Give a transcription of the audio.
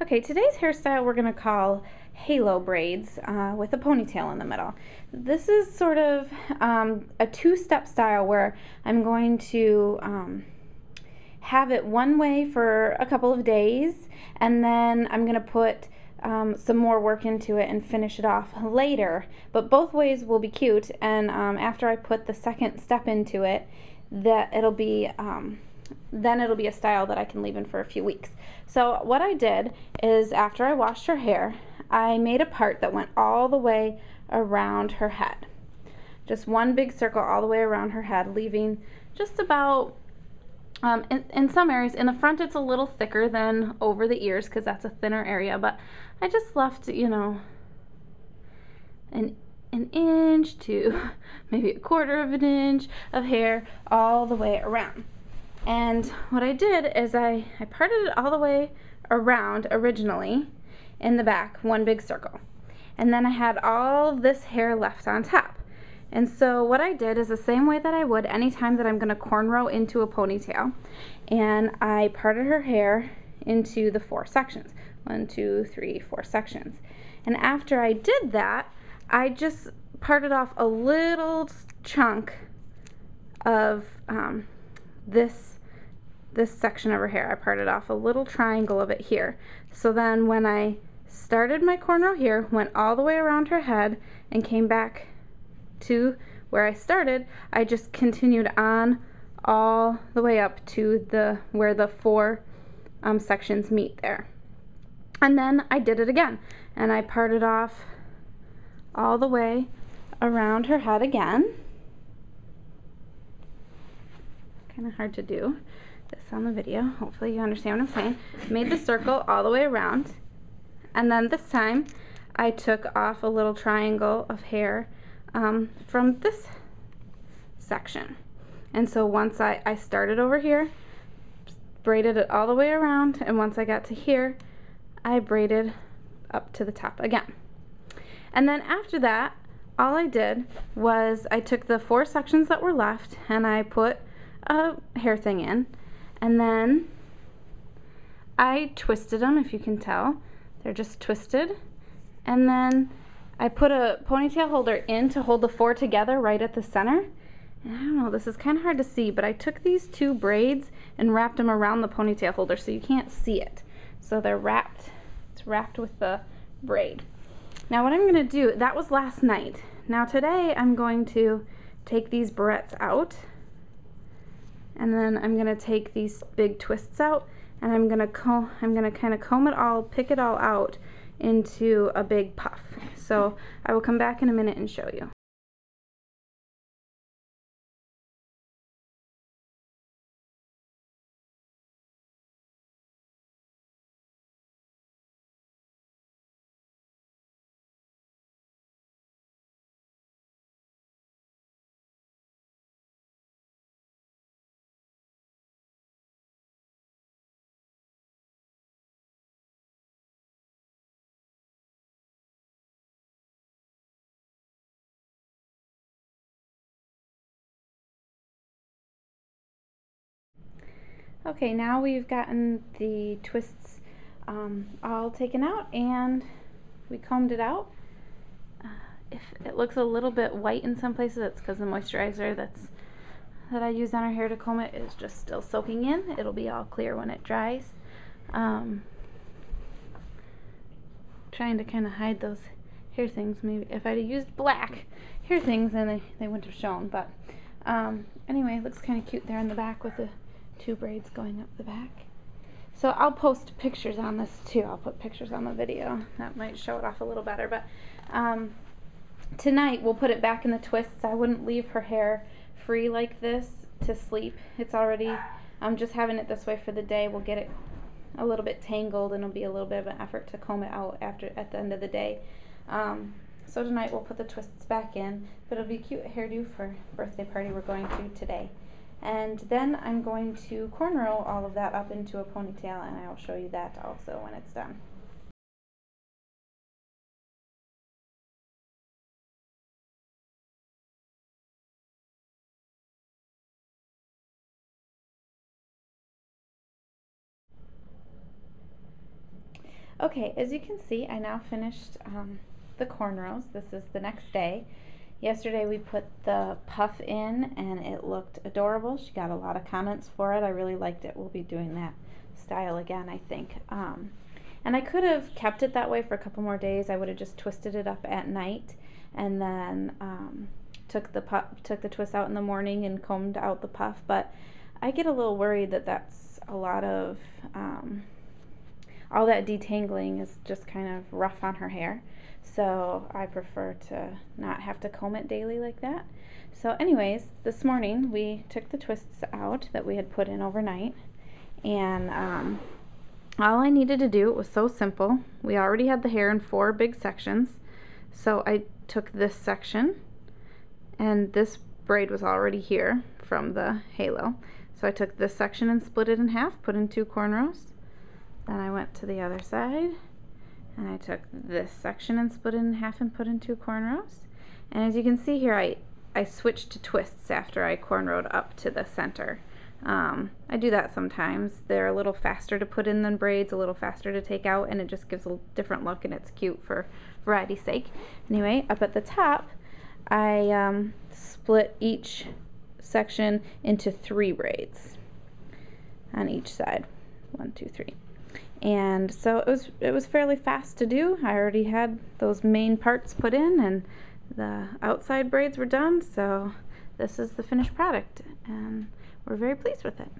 Okay, today's hairstyle we're going to call halo braids with a ponytail in the middle. This is sort of a two-step style where I'm going to have it one way for a couple of days, and then I'm going to put some more work into it and finish it off later. But both ways will be cute, and after I put the second step into it, then it'll be a style that I can leave in for a few weeks. So what I did is, after I washed her hair, I made a part that went all the way around her head. Just one big circle all the way around her head, leaving just about, in some areas, in the front it's a little thicker than over the ears because that's a thinner area, but I just left, you know, an inch to maybe a quarter of an inch of hair all the way around. And what I did is I parted it all the way around originally in the back, one big circle. And then I had all this hair left on top. And so what I did is the same way that I would anytime that I'm going to cornrow into a ponytail. And I parted her hair into the 4 sections. 1, 2, 3, 4 sections. And after I did that, I just parted off a little chunk of this section of her hair. I parted off a little triangle of it here. So then when I started my cornrow here, went all the way around her head and came back to where I started, I just continued on all the way up to where the 4 sections meet there. And then I did it again, and I parted off all the way around her head again. Kind of hard to do this on the video. Hopefully you understand what I'm saying. Made the circle all the way around, and then this time I took off a little triangle of hair from this section. And so once I started over here, braided it all the way around, and once I got to here, I braided up to the top again. And then after that, all I did was I took the 4 sections that were left and I put a hair thing in, and then I twisted them. If you can tell, they're just twisted. And then I put a ponytail holder in to hold the 4 together right at the center. And I don't know, this is kind of hard to see, but I took these 2 braids and wrapped them around the ponytail holder so you can't see it. So they're wrapped, it's wrapped with the braid. Now what I'm going to do, that was last night. Now today I'm going to take these barrettes out, and then I'm going to take these big twists out, and I'm going to kind of comb it all, pick it all out into a big puff. So I will come back in a minute and show you. Okay, now we've gotten the twists all taken out, and we combed it out. If it looks a little bit white in some places, it's because the moisturizer that I use on our hair to comb it is just still soaking in. It'll be all clear when it dries. Trying to kind of hide those hair things. Maybe if I'd used black hair things, then they wouldn't have shown. But anyway, it looks kind of cute there in the back with the 2 braids going up the back. So I'll post pictures on this too. I'll put pictures on the video. That might show it off a little better. But tonight we'll put it back in the twists. I wouldn't leave her hair free like this to sleep. It's already, just having it this way for the day will get it a little bit tangled, and it'll be a little bit of an effort to comb it out at the end of the day. So tonight we'll put the twists back in, but it'll be a cute hairdo for birthday party we're going to today. And then I'm going to cornrow all of that up into a ponytail, and I'll show you that also when it's done. Okay, as you can see, I now finished the cornrows. This is the next day. Yesterday we put the puff in and it looked adorable. She got a lot of comments for it. I really liked it. We'll be doing that style again, I think. And I could have kept it that way for a couple more days. I would have just twisted it up at night and then took the twist out in the morning and combed out the puff. But I get a little worried that that's a lot of all that detangling is just kind of rough on her hair. So I prefer to not have to comb it daily like that. So anyways, this morning we took the twists out that we had put in overnight, and all I needed to do, it was so simple. We already had the hair in 4 big sections. So I took this section, and this braid was already here from the halo. So I took this section and split it in half, put in 2 cornrows. Then I went to the other side and I took this section and split it in half and put in 2 cornrows. And as you can see here, I switched to twists after I cornrowed up to the center. I do that sometimes. They're a little faster to put in than braids, a little faster to take out, and it just gives a different look and it's cute for variety's sake. Anyway, up at the top, I split each section into 3 braids on each side. 1, 2, 3. And so it was fairly fast to do. I already had those main parts put in and the outside braids were done, so this is the finished product and we're very pleased with it.